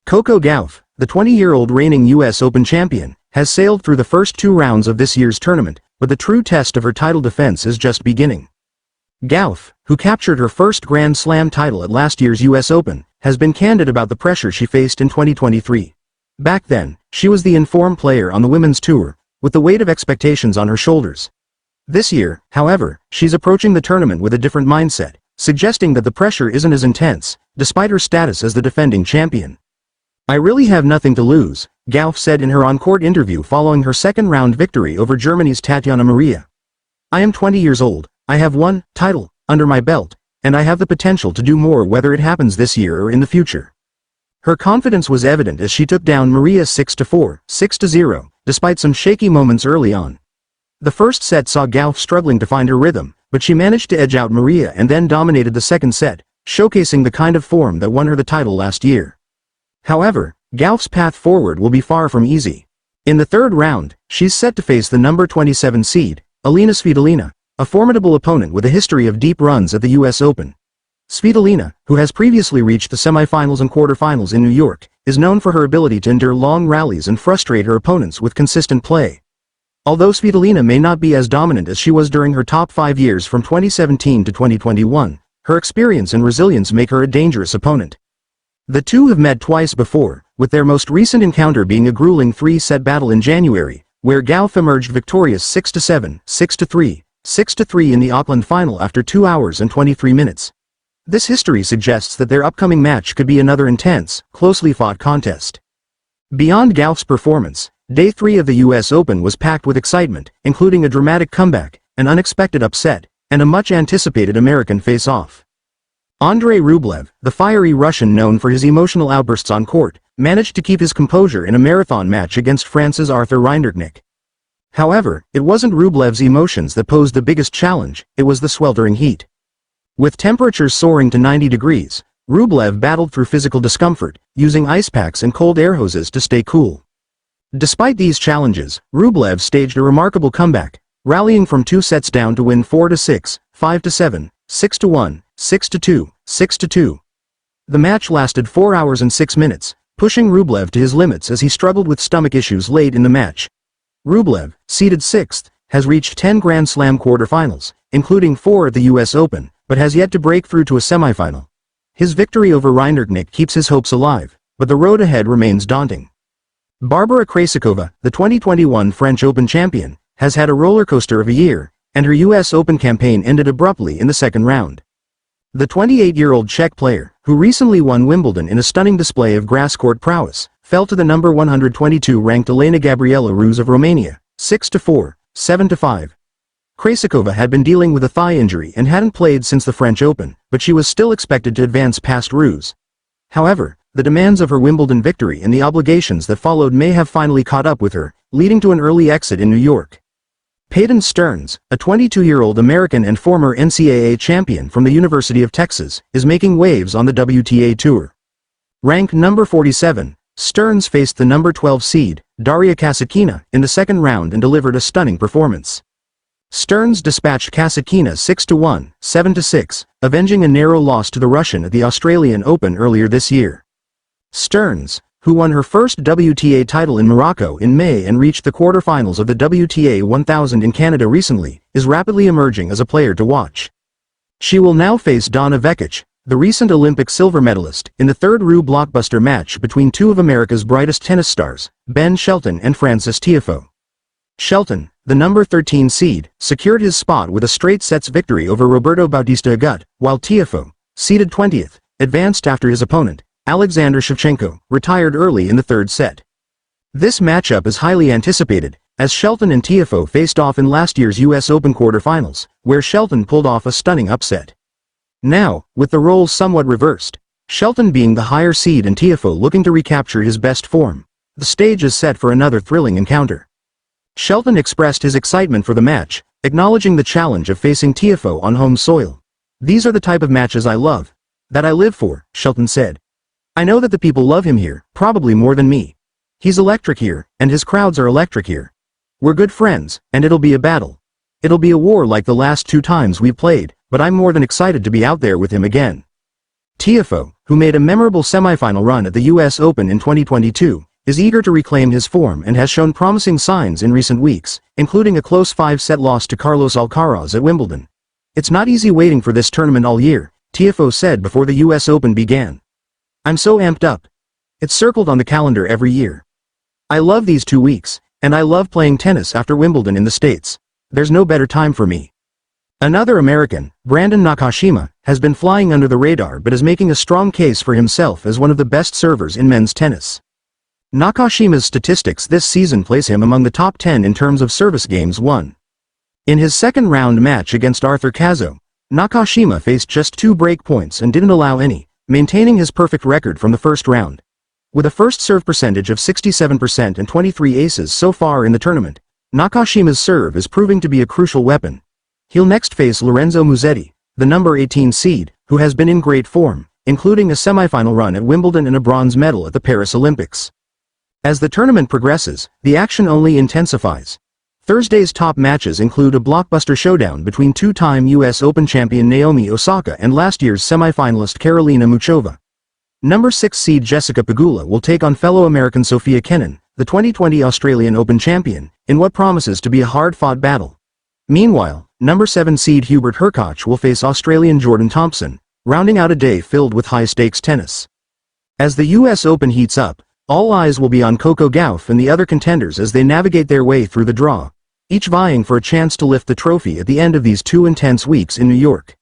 Coco Gauff, the 20-year-old reigning U.S. Open champion, has sailed through the first two rounds of this year's tournament, but the true test of her title defense is just beginning. Gauff, who captured her first Grand Slam title at last year's U.S. Open, has been candid about the pressure she faced in 2023. Back then, she was the informed player on the women's tour, with the weight of expectations on her shoulders. This year, however, she's approaching the tournament with a different mindset, suggesting that the pressure isn't as intense, despite her status as the defending champion. "I really have nothing to lose," Gauff said in her on-court interview following her second-round victory over Germany's Tatjana Maria. "I am 20 years old, I have one title under my belt, and I have the potential to do more whether it happens this year or in the future." Her confidence was evident as she took down Maria 6-4, 6-0, despite some shaky moments early on. The first set saw Gauff struggling to find her rhythm, but she managed to edge out Maria and then dominated the second set, showcasing the kind of form that won her the title last year. However, Gauff's path forward will be far from easy. In the third round, she's set to face the number 27 seed, Alina Svitolina, a formidable opponent with a history of deep runs at the U.S. Open. Svitolina, who has previously reached the semifinals and quarterfinals in New York, is known for her ability to endure long rallies and frustrate her opponents with consistent play. Although Svitolina may not be as dominant as she was during her top 5 years from 2017 to 2021, her experience and resilience make her a dangerous opponent. The two have met twice before, with their most recent encounter being a grueling 3-set battle in January, where Gauff emerged victorious 6-7, 6-3, 6-3 in the Auckland final after 2 hours and 23 minutes. This history suggests that their upcoming match could be another intense, closely fought contest. Beyond Gauff's performance, Day 3 of the U.S. Open was packed with excitement, including a dramatic comeback, an unexpected upset, and a much-anticipated American face-off. Andrei Rublev, the fiery Russian known for his emotional outbursts on court, managed to keep his composure in a marathon match against France's Arthur Rinderknecht. However, it wasn't Rublev's emotions that posed the biggest challenge, it was the sweltering heat. With temperatures soaring to 90 degrees, Rublev battled through physical discomfort, using ice packs and cold air hoses to stay cool. Despite these challenges, Rublev staged a remarkable comeback, rallying from 2 sets down to win 4-6, 5-7, 6-1, 6-2, 6-2. The match lasted 4 hours and 6 minutes, pushing Rublev to his limits as he struggled with stomach issues late in the match. Rublev, seeded 6th, has reached 10 Grand Slam quarterfinals, including 4 at the U.S. Open, but has yet to break through to a semifinal. His victory over Rinderknecht keeps his hopes alive, but the road ahead remains daunting. Barbara Krejcikova, the 2021 French Open champion, has had a rollercoaster of a year, and her U.S. Open campaign ended abruptly in the second round. The 28-year-old Czech player, who recently won Wimbledon in a stunning display of grass-court prowess, fell to the number 122 ranked Elena Gabriela Ruse of Romania, 6-4, 7-5. Krejcikova had been dealing with a thigh injury and hadn't played since the French Open, but she was still expected to advance past Ruse. However, the demands of her Wimbledon victory and the obligations that followed may have finally caught up with her, leading to an early exit in New York. Peyton Stearns, a 22-year-old American and former NCAA champion from the University of Texas, is making waves on the WTA Tour. Ranked number 47, Stearns faced the number 12 seed, Daria Kasatkina, in the second round and delivered a stunning performance. Stearns dispatched Kasatkina 6-1, 7-6, avenging a narrow loss to the Russian at the Australian Open earlier this year. Stearns, who won her first WTA title in Morocco in May and reached the quarterfinals of the WTA 1000 in Canada recently, is rapidly emerging as a player to watch. She will now face Donna Vekic, the recent Olympic silver medalist, in the third blockbuster match between two of America's brightest tennis stars, Ben Shelton and Frances Tiafoe. Shelton, the number 13 seed, secured his spot with a straight sets victory over Roberto Bautista Agut, while Tiafoe, seeded 20th, advanced after his opponent, Alexander Shevchenko, retired early in the third set. This matchup is highly anticipated, as Shelton and Tiafoe faced off in last year's U.S. Open quarterfinals, where Shelton pulled off a stunning upset. Now, with the roles somewhat reversed, Shelton being the higher seed and Tiafoe looking to recapture his best form, the stage is set for another thrilling encounter. Shelton expressed his excitement for the match, acknowledging the challenge of facing Tiafoe on home soil. "These are the type of matches I love, that I live for," Shelton said. "I know that the people love him here, probably more than me. He's electric here, and his crowds are electric here. We're good friends, and it'll be a battle. It'll be a war like the last 2 times we've played, but I'm more than excited to be out there with him again." Tiafoe, who made a memorable semifinal run at the US Open in 2022, is eager to reclaim his form and has shown promising signs in recent weeks, including a close 5-set loss to Carlos Alcaraz at Wimbledon. "It's not easy waiting for this tournament all year," Tiafoe said before the US Open began. "I'm so amped up. It's circled on the calendar every year. I love these 2 weeks, and I love playing tennis after Wimbledon in the States. There's no better time for me." Another American, Brandon Nakashima, has been flying under the radar but is making a strong case for himself as one of the best servers in men's tennis. Nakashima's statistics this season place him among the top 10 in terms of service games won. In his second-round match against Arthur Cazzo, Nakashima faced just 2 break points and didn't allow any, maintaining his perfect record from the first round. With a first serve percentage of 67% and 23 aces so far in the tournament, Nakashima's serve is proving to be a crucial weapon. He'll next face Lorenzo Musetti, the number 18 seed, who has been in great form, including a semifinal run at Wimbledon and a bronze medal at the Paris Olympics. As the tournament progresses, the action only intensifies. Thursday's top matches include a blockbuster showdown between 2-time US Open champion Naomi Osaka and last year's semifinalist Karolina Muchova. Number 6 seed Jessica Pegula will take on fellow American Sofia Kenin, the 2020 Australian Open champion, in what promises to be a hard-fought battle. Meanwhile, number 7 seed Hubert Hurkacz will face Australian Jordan Thompson, rounding out a day filled with high-stakes tennis. As the US Open heats up, all eyes will be on Coco Gauff and the other contenders as they navigate their way through the draw, each vying for a chance to lift the trophy at the end of these 2 intense weeks in New York.